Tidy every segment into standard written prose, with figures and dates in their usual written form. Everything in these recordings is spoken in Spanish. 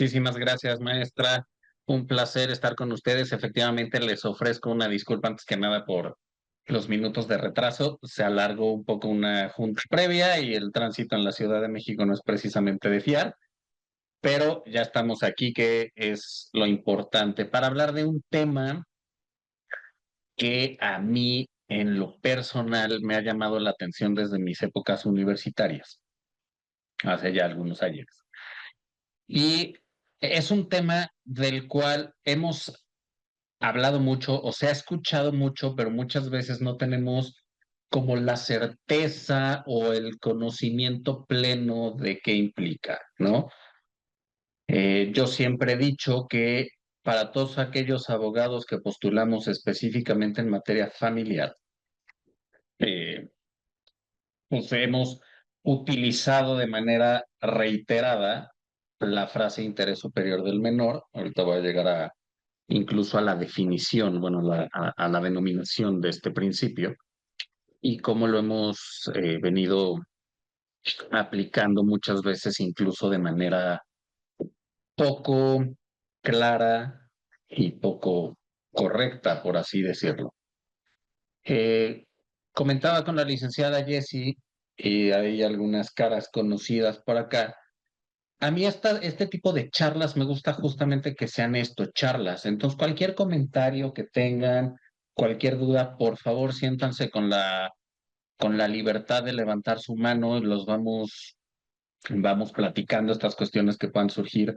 Muchísimas gracias, maestra. Un placer estar con ustedes. Efectivamente, les ofrezco una disculpa antes que nada por los minutos de retraso. Se alargó un poco una junta previa y el tránsito en la Ciudad de México no es precisamente de fiar, pero ya estamos aquí, que es lo importante, para hablar de un tema que a mí, en lo personal, me ha llamado la atención desde mis épocas universitarias, hace ya algunos años. Y es un tema del cual hemos hablado mucho o se ha escuchado mucho, pero muchas veces no tenemos como la certeza o el conocimiento pleno de qué implica, ¿no? Yo siempre he dicho que para todos aquellos abogados que postulamos específicamente en materia familiar, eh, pues hemos utilizado de manera reiterada la frase interés superior del menor. Ahorita voy a llegar a incluso a la definición, bueno, a la denominación de este principio y cómo lo hemos venido aplicando muchas veces incluso de manera poco clara y poco correcta, por así decirlo. Eh, Comentaba con la licenciada Jessie, y hay algunas caras conocidas por acá. A mí este tipo de charlas me gusta justamente que sean esto, charlas. Entonces, cualquier comentario que tengan, cualquier duda, por favor, siéntanse con la libertad de levantar su mano y vamos platicando estas cuestiones que puedan surgir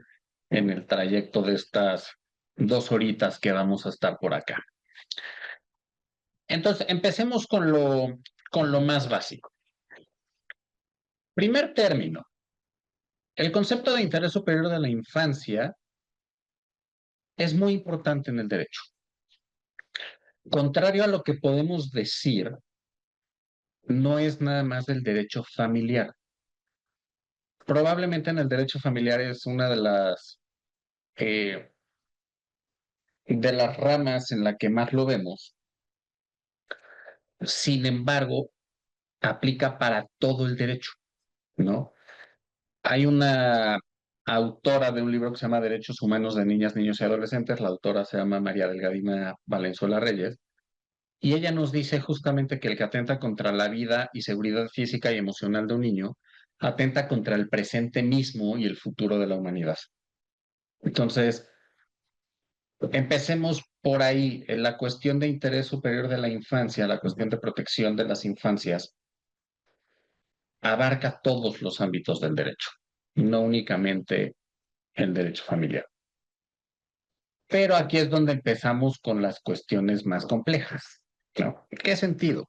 en el trayecto de estas 2 horitas que vamos a estar por acá. Entonces, empecemos con lo más básico. Primer término, el concepto de interés superior de la infancia es muy importante en el derecho. Contrario a lo que podemos decir, no es nada más del derecho familiar. Probablemente en el derecho familiar es una de las ramas en la que más lo vemos. Sin embargo, aplica para todo el derecho, ¿no? Hay una autora de un libro que se llama Derechos Humanos de Niñas, Niños y Adolescentes. La autora se llama María Delgadina Valenzuela Reyes. Y ella nos dice justamente que el que atenta contra la vida y seguridad física y emocional de un niño, atenta contra el presente mismo y el futuro de la humanidad. Entonces, empecemos por ahí. En la cuestión de interés superior de la infancia, la cuestión de protección de las infancias, abarca todos los ámbitos del derecho, no únicamente el derecho familiar. Pero aquí es donde empezamos con las cuestiones más complejas, ¿no? ¿En qué sentido?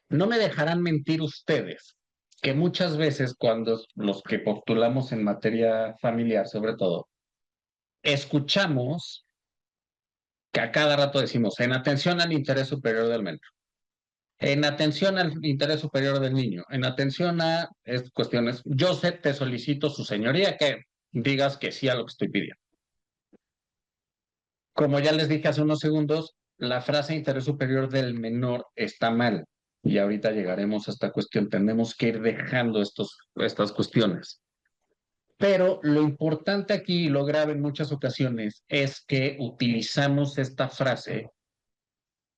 No me dejarán mentir ustedes que muchas veces cuando los que postulamos en materia familiar, sobre todo, escuchamos que a cada rato decimos en atención al interés superior del menor, en atención al interés superior del niño, en atención a cuestiones, te solicito, su señoría, que digas que sí a lo que estoy pidiendo. Como ya les dije hace unos segundos, la frase interés superior del menor está mal. Y ahorita llegaremos a esta cuestión. Tenemos que ir dejando estas cuestiones. Pero lo importante aquí, y lo grave en muchas ocasiones, es que utilizamos esta frase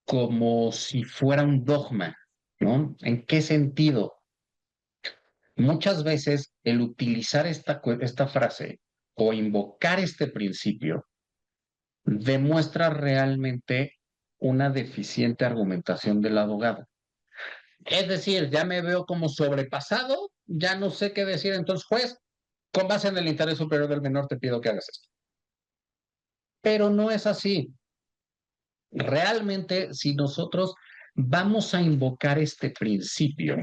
como si fuera un dogma, ¿no? ¿En qué sentido? Muchas veces el utilizar esta frase o invocar este principio demuestra realmente una deficiente argumentación del abogado. Es decir, ya me veo como sobrepasado, ya no sé qué decir. Entonces, juez, con base en el interés superior del menor, te pido que hagas esto. Pero no es así. Realmente, si nosotros vamos a invocar este principio,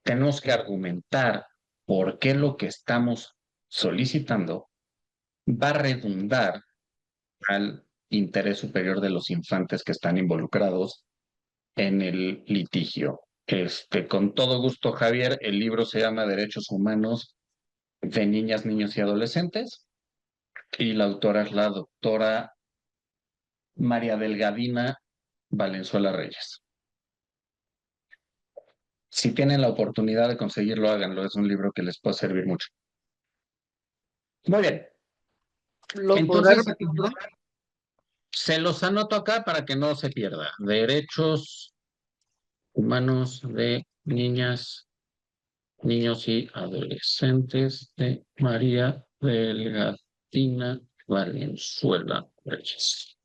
tenemos que argumentar por qué lo que estamos solicitando va a redundar al interés superior de los infantes que están involucrados en el litigio. Con todo gusto, Javier, el libro se llama Derechos Humanos de Niñas, Niños y Adolescentes y la autora es la doctora María Delgadina Valenzuela Reyes. Si tienen la oportunidad de conseguirlo, háganlo. Es un libro que les puede servir mucho. Muy bien. ¿Lo podrá Entonces, repetir, perdón? se los anoto acá para que no se pierda. Derechos humanos de niñas, niños y adolescentes de María Delgadina Valenzuela Reyes.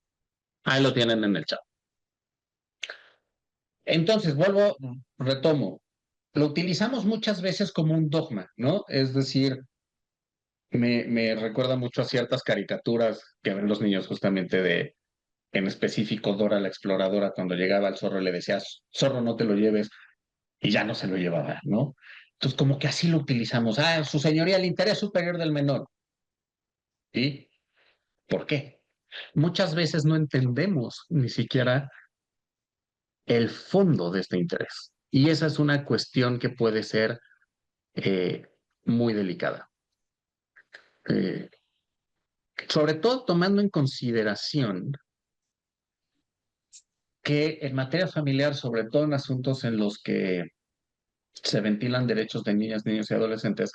Ahí lo tienen en el chat. Entonces, vuelvo, retomo. Lo utilizamos muchas veces como un dogma, ¿no? Es decir, me recuerda mucho a ciertas caricaturas que ven los niños justamente de, en específico, Dora la Exploradora, cuando llegaba al zorro le decía, zorro, no te lo lleves, y ya no se lo llevaba, ¿no? Entonces, como que así lo utilizamos. Ah, su señoría, el interés superior del menor. ¿Y por qué? Muchas veces no entendemos ni siquiera el fondo de este interés. Y esa es una cuestión que puede ser eh, muy delicada. Eh, Sobre todo tomando en consideración que en materia familiar, sobre todo en asuntos en los que se ventilan derechos de niñas, niños y adolescentes,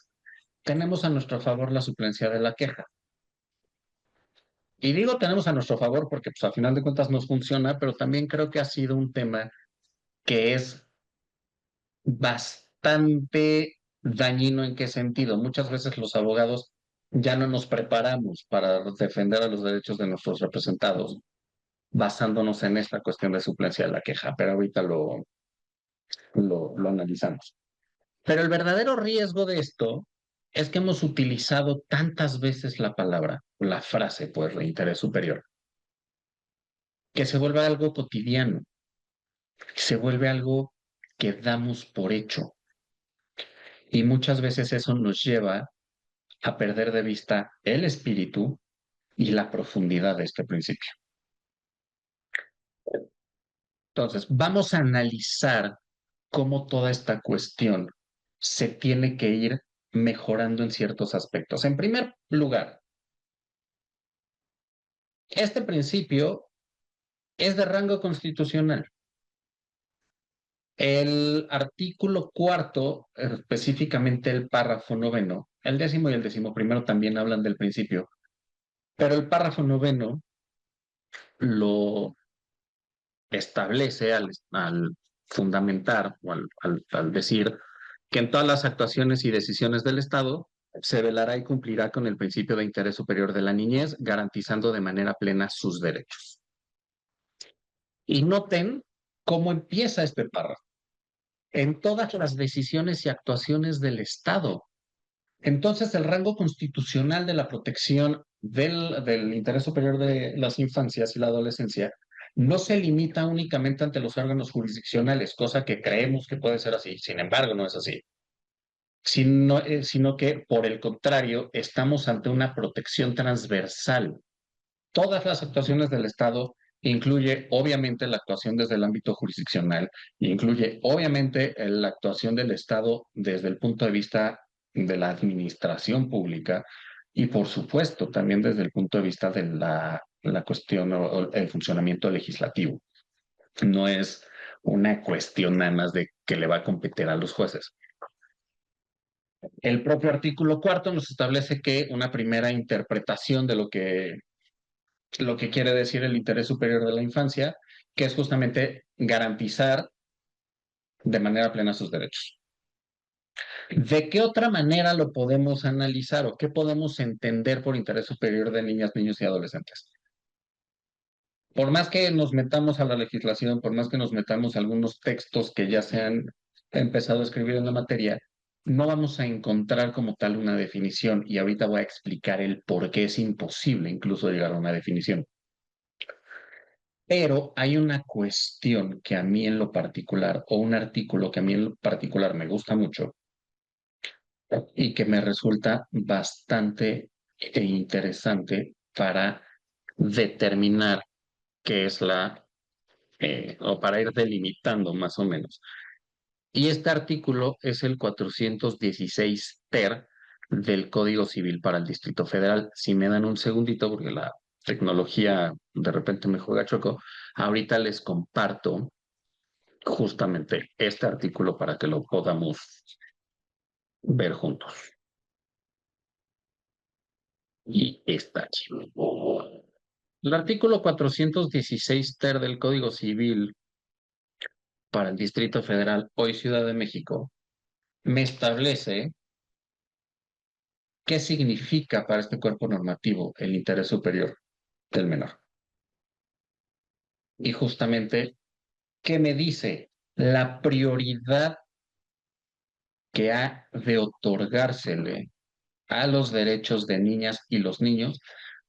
tenemos a nuestro favor la suplencia de la queja. Y digo tenemos a nuestro favor porque pues, a final de cuentas nos funciona, pero también creo que ha sido un tema que es bastante dañino. ¿En qué sentido? Muchas veces los abogados ya no nos preparamos para defender a los derechos de nuestros representados basándonos en esta cuestión de suplencia de la queja, pero ahorita lo analizamos. Pero el verdadero riesgo de esto es que hemos utilizado tantas veces la palabra, la frase, pues, de interés superior, que se vuelve algo cotidiano, se vuelve algo que damos por hecho. Y muchas veces eso nos lleva a perder de vista el espíritu y la profundidad de este principio. Entonces, vamos a analizar cómo toda esta cuestión se tiene que ir mejorando en ciertos aspectos. En primer lugar, este principio es de rango constitucional. El artículo cuarto, específicamente el párrafo noveno, el décimo y el décimo primero también hablan del principio, pero el párrafo noveno lo establece al fundamentar o al decir que en todas las actuaciones y decisiones del Estado se velará y cumplirá con el principio de interés superior de la niñez, garantizando de manera plena sus derechos. Y noten cómo empieza este párrafo. En todas las decisiones y actuaciones del Estado. Entonces, el rango constitucional de la protección del interés superior de las infancias y la adolescencia no se limita únicamente ante los órganos jurisdiccionales, cosa que creemos que puede ser así. Sin embargo, no es así. Sino que, por el contrario, estamos ante una protección transversal. Todas las actuaciones del Estado incluye, obviamente, la actuación desde el ámbito jurisdiccional, incluye, obviamente, la actuación del Estado desde el punto de vista de la administración pública y, por supuesto, también desde el punto de vista de la cuestión o el funcionamiento legislativo. No es una cuestión nada más de que le va a competir a los jueces. El propio artículo cuarto nos establece que una primera interpretación de lo que quiere decir el interés superior de la infancia, que es justamente garantizar de manera plena sus derechos. ¿De qué otra manera lo podemos analizar o qué podemos entender por interés superior de niñas, niños y adolescentes? Por más que nos metamos a la legislación, por más que nos metamos a algunos textos que ya se han empezado a escribir en la materia, no vamos a encontrar como tal una definición y ahorita voy a explicar el por qué es imposible incluso llegar a una definición. Pero hay una cuestión que a mí en lo particular, o un artículo que a mí en lo particular me gusta mucho y que me resulta bastante interesante para determinar qué es o para ir delimitando más o menos. Y este artículo es el 416 ter del Código Civil para el Distrito Federal. Si me dan un segundito, porque la tecnología de repente me juega choco, ahorita les comparto justamente este artículo para que lo podamos ver juntos. Y está aquí. El artículo 416 ter del Código Civil para el Distrito Federal, hoy Ciudad de México, me establece qué significa para este cuerpo normativo el interés superior del menor. Y justamente, ¿qué me dice? La prioridad que ha de otorgársele a los derechos de niñas y los niños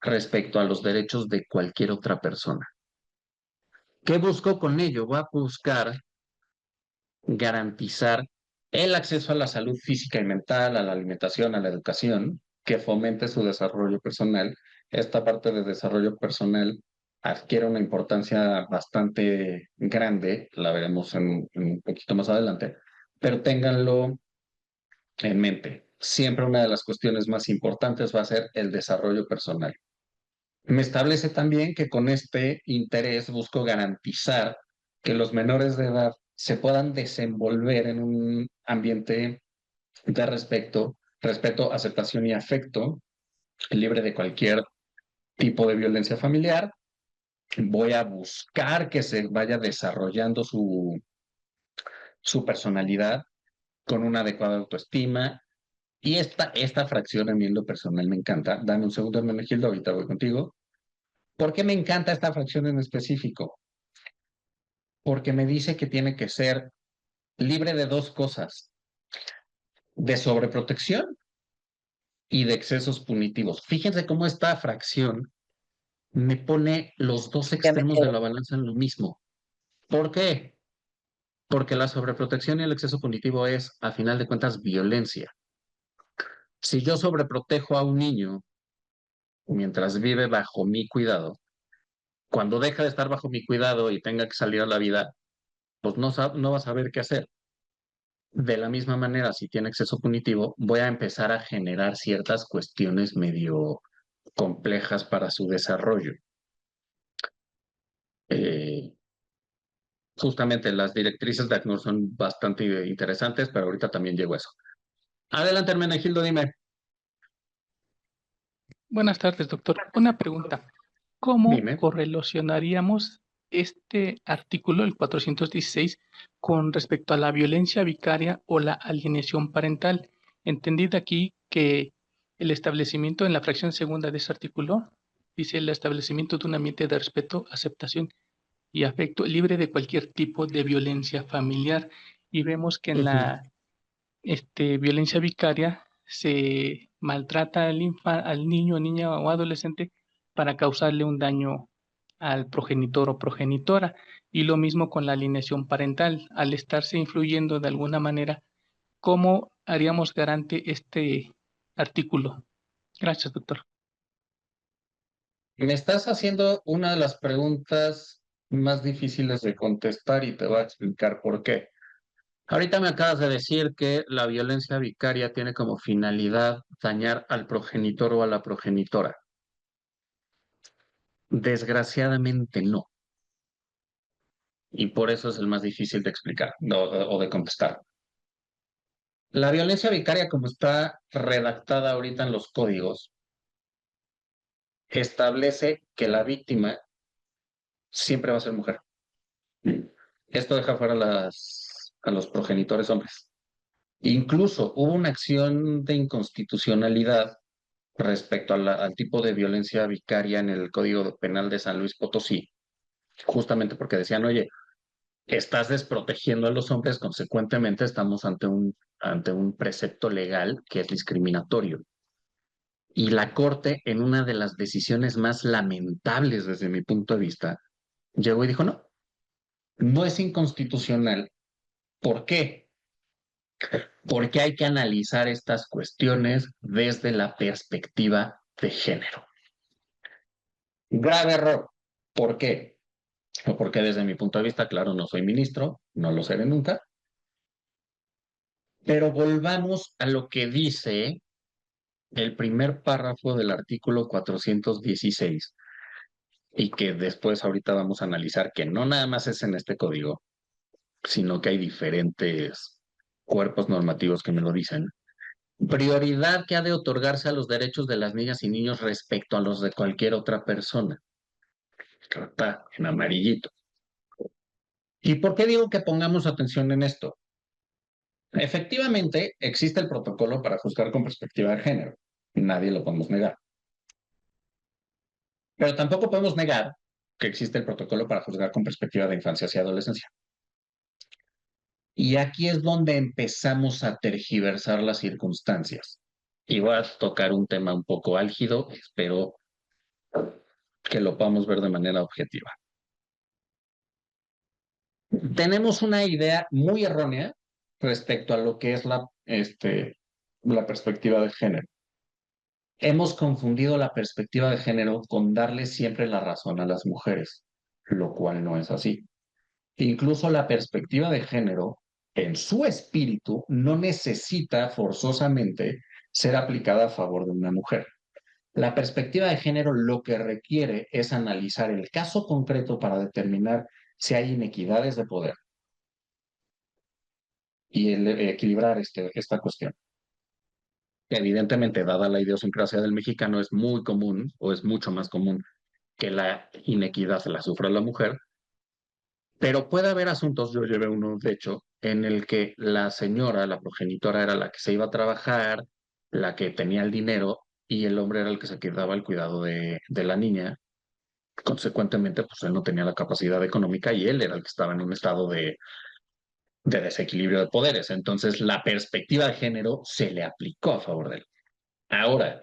respecto a los derechos de cualquier otra persona. ¿Qué busco con ello? Voy a buscar garantizar el acceso a la salud física y mental, a la alimentación, a la educación, que fomente su desarrollo personal. Esta parte de desarrollo personal adquiere una importancia bastante grande, la veremos en un poquito más adelante, pero ténganlo en mente. Siempre una de las cuestiones más importantes va a ser el desarrollo personal. Me establece también que con este interés busco garantizar que los menores de edad se puedan desenvolver en un ambiente de respeto, aceptación y afecto, libre de cualquier tipo de violencia familiar. Voy a buscar que se vaya desarrollando su personalidad con una adecuada autoestima. Y esta fracción a mí en lo personal me encanta. Dame un segundo, Hermenegildo, ahorita voy contigo. ¿Por qué me encanta esta fracción en específico? Porque me dice que tiene que ser libre de dos cosas, de sobreprotección y de excesos punitivos. Fíjense cómo esta fracción me pone los dos extremos de la balanza en lo mismo. ¿Por qué? Porque la sobreprotección y el exceso punitivo es, a final de cuentas, violencia. Si yo sobreprotejo a un niño mientras vive bajo mi cuidado, cuando deja de estar bajo mi cuidado y tenga que salir a la vida, pues no va a saber qué hacer. De la misma manera, si tiene exceso punitivo, voy a empezar a generar ciertas cuestiones medio complejas para su desarrollo. Eh, Justamente las directrices de ACNUR son bastante interesantes, pero ahorita también llego a eso. Adelante, Hermenegildo, dime. Buenas tardes, doctor. Una pregunta. ¿Cómo Dime. correlacionaríamos este artículo, el 416, con respecto a la violencia vicaria o la alienación parental? Entendid aquí que el establecimiento en la fracción segunda de ese artículo dice el establecimiento de un ambiente de respeto, aceptación y afecto libre de cualquier tipo de violencia familiar. Y vemos que en la violencia vicaria se maltrata al niño, niña o adolescente para causarle un daño al progenitor o progenitora. Y lo mismo con la alienación parental. Al estarse influyendo de alguna manera, ¿cómo haríamos garante este artículo? Gracias, doctor. Me estás haciendo una de las preguntas más difíciles de contestar y te voy a explicar por qué. Ahorita me acabas de decir que la violencia vicaria tiene como finalidad dañar al progenitor o a la progenitora. Desgraciadamente no. Y por eso es el más difícil de explicar o de contestar. La violencia vicaria, como está redactada ahorita en los códigos, establece que la víctima siempre va a ser mujer. Esto deja fuera a los progenitores hombres. Incluso hubo una acción de inconstitucionalidad respecto al tipo de violencia vicaria en el Código Penal de San Luis Potosí, justamente porque decían, oye, estás desprotegiendo a los hombres, consecuentemente estamos ante un precepto legal que es discriminatorio. Y la Corte, en una de las decisiones más lamentables desde mi punto de vista, llegó y dijo, no, no es inconstitucional. ¿Por qué? Porque hay que analizar estas cuestiones desde la perspectiva de género. Grave error. ¿Por qué? Porque desde mi punto de vista, claro, no soy ministro, no lo seré nunca, pero volvamos a lo que dice el primer párrafo del artículo 416 y que después ahorita vamos a analizar que no nada más es en este código, sino que hay diferentes cuerpos normativos que me lo dicen. Prioridad que ha de otorgarse a los derechos de las niñas y niños respecto a los de cualquier otra persona. Está en amarillito. ¿Y por qué digo que pongamos atención en esto? Efectivamente, existe el protocolo para juzgar con perspectiva de género. Nadie lo podemos negar. Pero tampoco podemos negar que existe el protocolo para juzgar con perspectiva de infancia y adolescencia. Y aquí es donde empezamos a tergiversar las circunstancias. Y voy a tocar un tema un poco álgido, espero que lo podamos ver de manera objetiva. Tenemos una idea muy errónea respecto a lo que es la perspectiva de género. Hemos confundido la perspectiva de género con darle siempre la razón a las mujeres, lo cual no es así. Incluso la perspectiva de género, en su espíritu, no necesita forzosamente ser aplicada a favor de una mujer. La perspectiva de género lo que requiere es analizar el caso concreto para determinar si hay inequidades de poder y equilibrar esta cuestión. Evidentemente, dada la idiosincrasia del mexicano, es muy común o es mucho más común que la inequidad la sufra la mujer, pero puede haber asuntos, yo llevé uno de hecho, en el que la señora, la progenitora, era la que se iba a trabajar, la que tenía el dinero y el hombre era el que se quedaba al cuidado de la niña. Consecuentemente, pues él no tenía la capacidad económica y él era el que estaba en un estado de desequilibrio de poderes. Entonces, la perspectiva de género se le aplicó a favor de él. Ahora,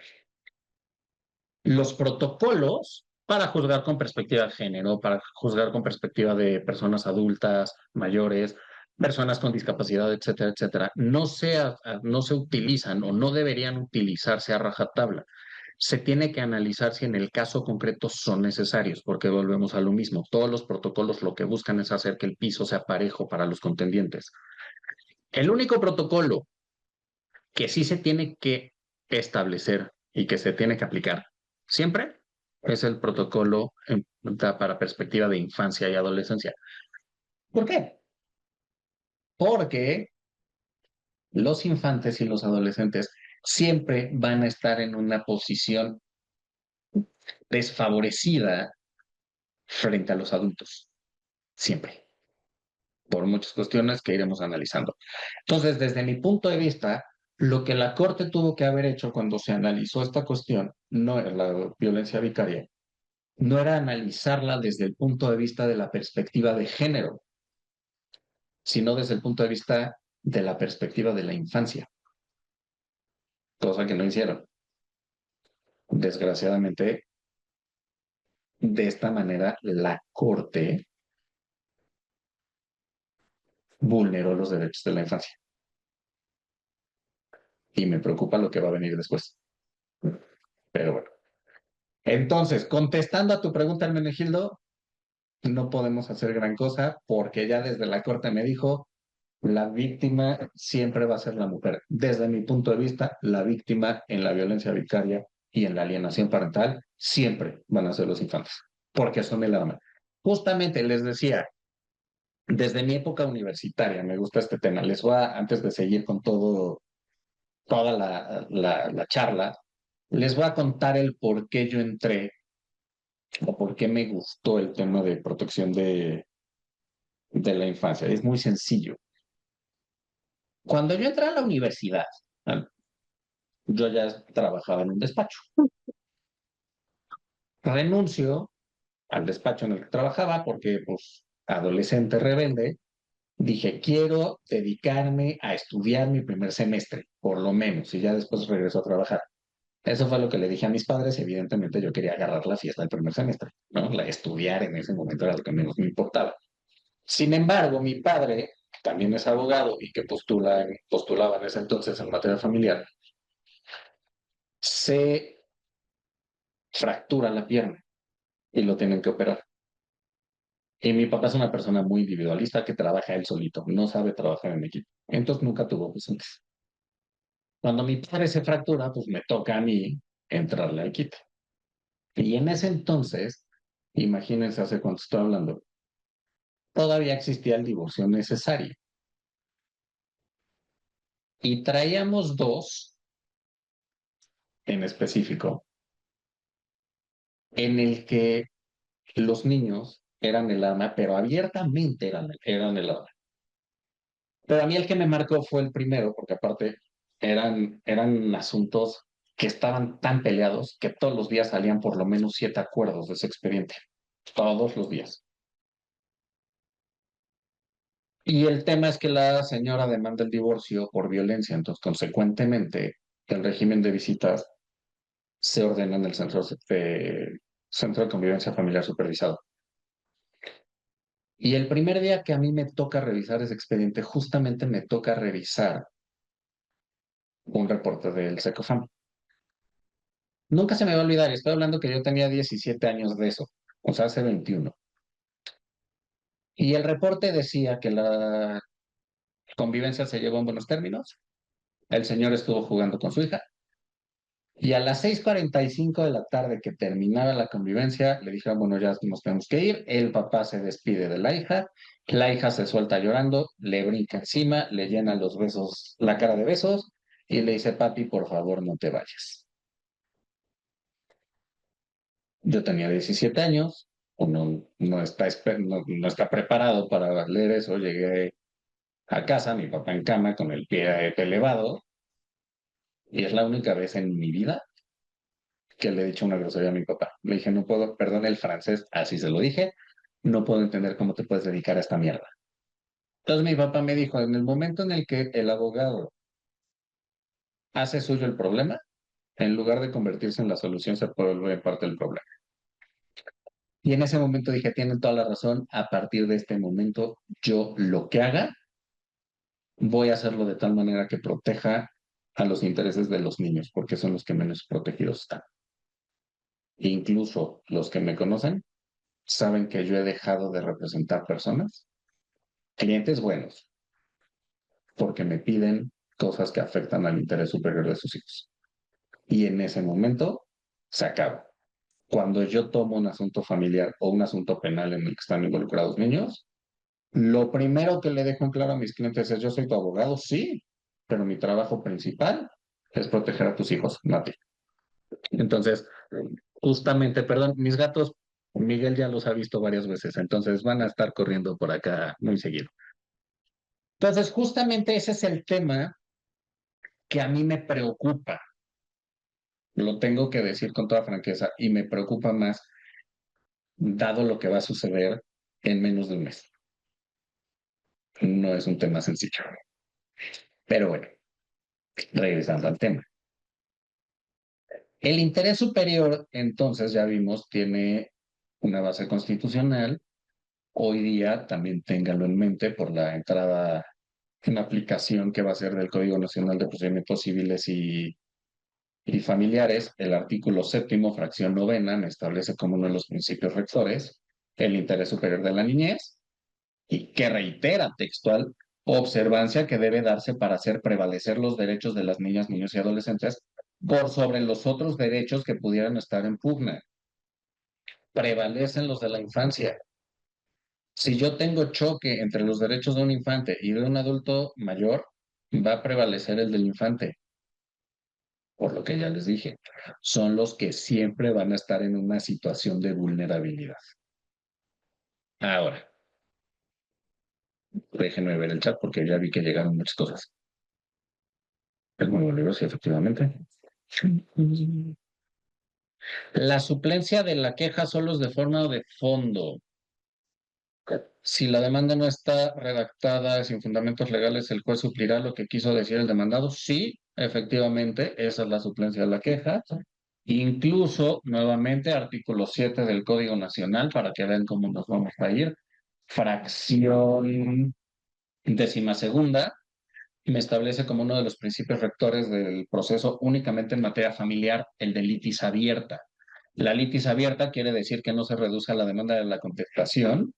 los protocolos para juzgar con perspectiva de género, para juzgar con perspectiva de personas adultas, mayores, personas con discapacidad, etcétera, etcétera, no se utilizan o no deberían utilizarse a rajatabla. Se tiene que analizar si en el caso concreto son necesarios, porque volvemos a lo mismo. Todos los protocolos lo que buscan es hacer que el piso sea parejo para los contendientes. El único protocolo que sí se tiene que establecer y que se tiene que aplicar siempre es el protocolo para perspectiva de infancia y adolescencia. ¿Por qué? Porque los infantes y los adolescentes siempre van a estar en una posición desfavorecida frente a los adultos. Siempre. Por muchas cuestiones que iremos analizando. Entonces, desde mi punto de vista, lo que la Corte tuvo que haber hecho cuando se analizó esta cuestión, no era la violencia vicaria, no era analizarla desde el punto de vista de la perspectiva de género, sino desde el punto de vista de la perspectiva de la infancia, cosa que no hicieron. Desgraciadamente, de esta manera, la Corte vulneró los derechos de la infancia. Y me preocupa lo que va a venir después. Pero bueno. Entonces, contestando a tu pregunta, Hermenegildo, no podemos hacer gran cosa porque ya desde la Corte me dijo, la víctima siempre va a ser la mujer. Desde mi punto de vista, la víctima en la violencia vicaria y en la alienación parental siempre van a ser los infantes, porque son el arma. Justamente les decía, desde mi época universitaria, me gusta este tema. Les voy a, antes de seguir con toda la charla, les voy a contar el por qué yo entré o por qué me gustó el tema de protección de la infancia. Es muy sencillo. Cuando yo entré a la universidad, yo ya trabajaba en un despacho. Renuncio al despacho en el que trabajaba porque, pues, adolescente rebelde, dije, quiero dedicarme a estudiar mi primer semestre, por lo menos, y ya después regreso a trabajar. Eso fue lo que le dije a mis padres. Evidentemente, yo quería agarrar la fiesta del primer semestre, ¿no? Estudiar en ese momento era lo que menos me importaba. Sin embargo, mi padre, que también es abogado y que postulaba en ese entonces en materia familiar, se fractura la pierna y lo tienen que operar. Y mi papá es una persona muy individualista que trabaja él solito, no sabe trabajar en equipo. Entonces nunca tuvo pacientes. Cuando mi padre se fractura, pues me toca a mí entrarle al quite. Y en ese entonces, imagínense hace cuánto estoy hablando, todavía existía el divorcio necesario. Y traíamos dos en específico en el que los niños eran el arma, pero abiertamente eran el arma. Pero a mí el que me marcó fue el primero, porque aparte eran asuntos que estaban tan peleados que todos los días salían por lo menos 7 acuerdos de ese expediente. Todos los días. Y el tema es que la señora demanda el divorcio por violencia, entonces consecuentemente el régimen de visitas se ordena en el centro de convivencia familiar supervisado. Y el primer día que a mí me toca revisar ese expediente, justamente me toca revisar un reporte del SECOFAM. Nunca se me va a olvidar, estoy hablando que yo tenía 17 años de eso, o sea, hace 21. Y el reporte decía que la convivencia se llevó en buenos términos, el señor estuvo jugando con su hija, y a las 6:45 de la tarde que terminaba la convivencia, le dijeron, bueno, ya nos tenemos que ir, el papá se despide de la hija se suelta llorando, le brinca encima, le llena los besos, la cara de besos, y le dice, papi, por favor, no te vayas. Yo tenía 17 años, uno no está preparado para leer eso. Llegué a casa, mi papá en cama, con el pie elevado, y es la única vez en mi vida que le he dicho una grosería a mi papá. Le dije, no puedo, perdón el francés, así se lo dije, no puedo entender cómo te puedes dedicar a esta mierda. Entonces mi papá me dijo, en el momento en el que el abogado hace suyo el problema, en lugar de convertirse en la solución, se vuelve parte del problema. Y en ese momento dije, tienen toda la razón, a partir de este momento, yo lo que haga, voy a hacerlo de tal manera que proteja a los intereses de los niños, porque son los que menos protegidos están. Incluso los que me conocen saben que yo he dejado de representar personas, clientes buenos, porque me piden cosas que afectan al interés superior de sus hijos. Y en ese momento se acaba. Cuando yo tomo un asunto familiar o un asunto penal en el que están involucrados niños, lo primero que le dejo en claro a mis clientes es, yo soy tu abogado, sí, pero mi trabajo principal es proteger a tus hijos, no a ti. Entonces, justamente, perdón, mis gatos, Miguel ya los ha visto varias veces, entonces van a estar corriendo por acá muy seguido. Entonces, justamente ese es el tema que a mí me preocupa, lo tengo que decir con toda franqueza, y me preocupa más dado lo que va a suceder en menos de un mes. No es un tema sencillo. Pero bueno, regresando al tema. El interés superior, entonces, ya vimos, tiene una base constitucional. Hoy día también ténganlo en mente por la entrada en aplicación que va a ser del Código Nacional de Procedimientos Civiles y Familiares. El artículo 7º, fracción 9ª, me establece como uno de los principios rectores el interés superior de la niñez y que reitera textual observancia que debe darse para hacer prevalecer los derechos de las niñas, niños y adolescentes por sobre los otros derechos que pudieran estar en pugna. Prevalecen los de la infancia. Si yo tengo choque entre los derechos de un infante y de un adulto mayor, va a prevalecer el del infante. Por lo que ya les dije, son los que siempre van a estar en una situación de vulnerabilidad. Ahora, déjenme ver el chat porque ya vi que llegaron muchas cosas. Es muy buen libro, sí, efectivamente. La suplencia de la queja solo es de forma o de fondo. Si la demanda no está redactada sin fundamentos legales, ¿el juez suplirá lo que quiso decir el demandado? Sí, efectivamente, esa es la suplencia de la queja. Incluso, nuevamente, artículo 7 del Código Nacional, para que vean cómo nos vamos a ir. Fracción 12ª, me establece como uno de los principios rectores del proceso únicamente en materia familiar el de litis abierta. La litis abierta quiere decir que no se reduzca la demanda de la contestación,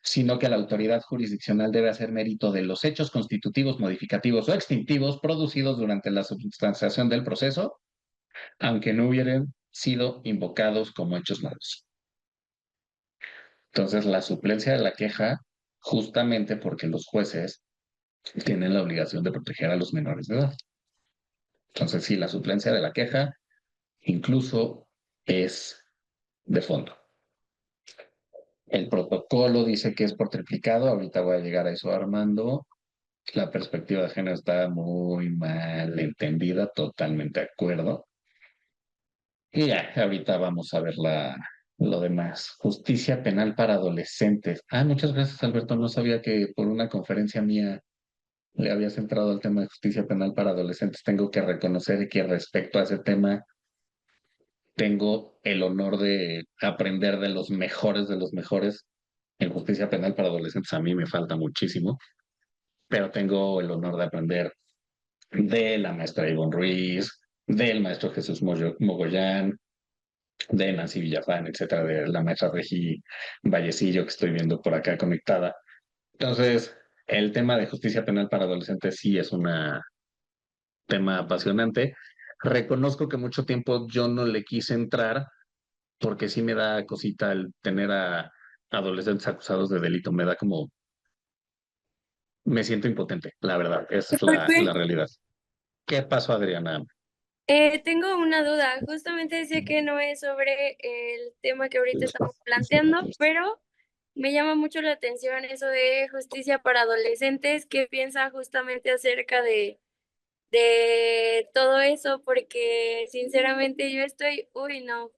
sino que la autoridad jurisdiccional debe hacer mérito de los hechos constitutivos, modificativos o extintivos producidos durante la substanciación del proceso, aunque no hubieran sido invocados como hechos nuevos. Entonces, la suplencia de la queja, justamente porque los jueces tienen la obligación de proteger a los menores de edad. Entonces, sí, la suplencia de la queja incluso es de fondo. El protocolo dice que es por triplicado, ahorita voy a llegar a eso, Armando. La perspectiva de género está muy mal entendida, totalmente de acuerdo. Y ya, ahorita vamos a ver lo demás. Justicia penal para adolescentes. Ah, muchas gracias, Alberto. No sabía que por una conferencia mía le habías entrado al tema de justicia penal para adolescentes. Tengo que reconocer que respecto a ese tema tengo el honor de aprender de los mejores. En justicia penal para adolescentes a mí me falta muchísimo, pero tengo el honor de aprender de la maestra Ivonne Ruiz, del maestro Jesús Mogollán, de Nancy Villafán, etcétera, de la maestra Regi Vallecillo que estoy viendo por acá conectada. Entonces, el tema de justicia penal para adolescentes sí es un tema apasionante. Reconozco que mucho tiempo yo no le quise entrar porque sí me da cosita el tener a adolescentes acusados de delito, me da como, me siento impotente, la verdad, esa es ¿Por la qué? realidad. ¿Qué pasó, Adriana? Tengo una duda. Justamente decía que no es sobre el tema que ahorita estamos planteando, pero me llama mucho la atención eso de justicia para adolescentes. ¿Qué piensa justamente acerca de todo eso? Porque sinceramente yo estoy, uy, no,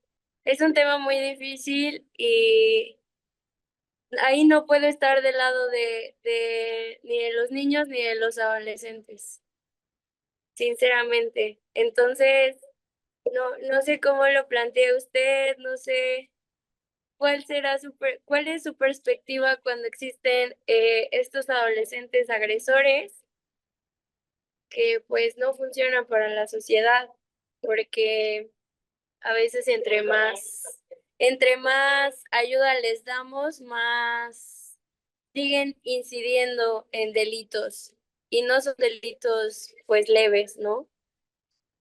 es un tema muy difícil y ahí no puedo estar del lado de ni de los niños ni de los adolescentes, sinceramente. Entonces, no sé cómo lo plantea usted, no sé cuál es su perspectiva cuando existen estos adolescentes agresores que pues no funcionan para la sociedad, porque a veces entre más ayuda les damos, más siguen incidiendo en delitos y no son delitos pues leves, ¿no?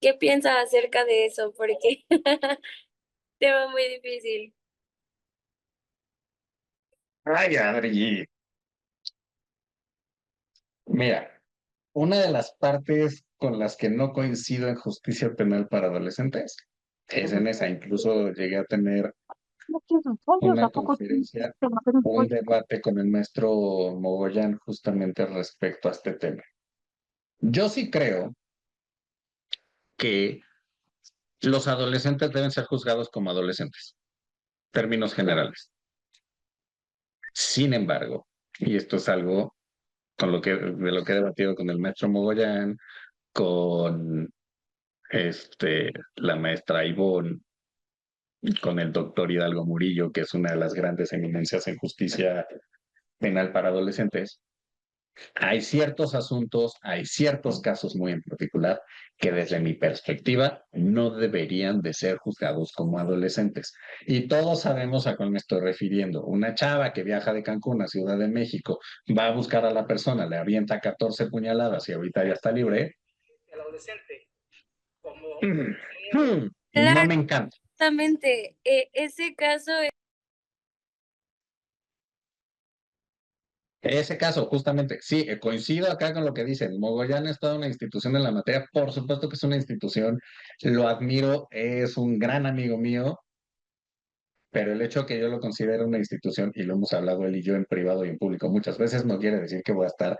¿Qué piensa acerca de eso? Porque tema muy difícil. Ay, Adri, mira, una de las partes con las que no coincido en justicia penal para adolescentes es en esa. Incluso llegué a tener una conferencia, un debate con el maestro Mogollán justamente respecto a este tema. Yo sí creo que los adolescentes deben ser juzgados como adolescentes, términos generales. Sin embargo, y esto es algo de lo que he debatido con el maestro Mogollán, con la maestra Ivonne, con el doctor Hidalgo Murillo, que es una de las grandes eminencias en justicia penal para adolescentes. Hay ciertos asuntos, hay ciertos casos muy en particular que desde mi perspectiva no deberían de ser juzgados como adolescentes. Y todos sabemos a cuál me estoy refiriendo. Una chava que viaja de Cancún a Ciudad de México va a buscar a la persona, le avienta 14 puñaladas y ahorita ya está libre. El adolescente, como... no me Claro, encanta. justamente, ese caso Ese caso, justamente, sí, coincido acá con lo que dicen. Mogollán es toda una institución en la materia. Por supuesto que es una institución, lo admiro, es un gran amigo mío, pero el hecho que yo lo considere una institución, y lo hemos hablado él y yo en privado y en público muchas veces, no quiere decir que voy a estar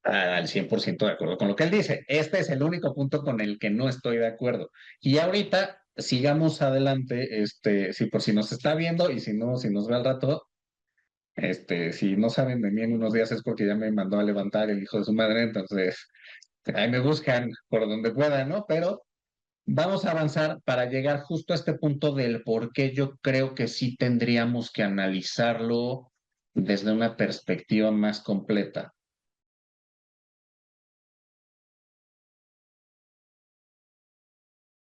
al 100% de acuerdo con lo que él dice. Este es el único punto con el que no estoy de acuerdo. Y ahorita, sigamos adelante, si por si nos está viendo y si no, si nos ve al rato. Si no saben de mí en unos días es porque ya me mandó a levantar el hijo de su madre, entonces ahí me buscan por donde puedan, ¿no? Pero vamos a avanzar para llegar justo a este punto del por qué yo creo que sí tendríamos que analizarlo desde una perspectiva más completa.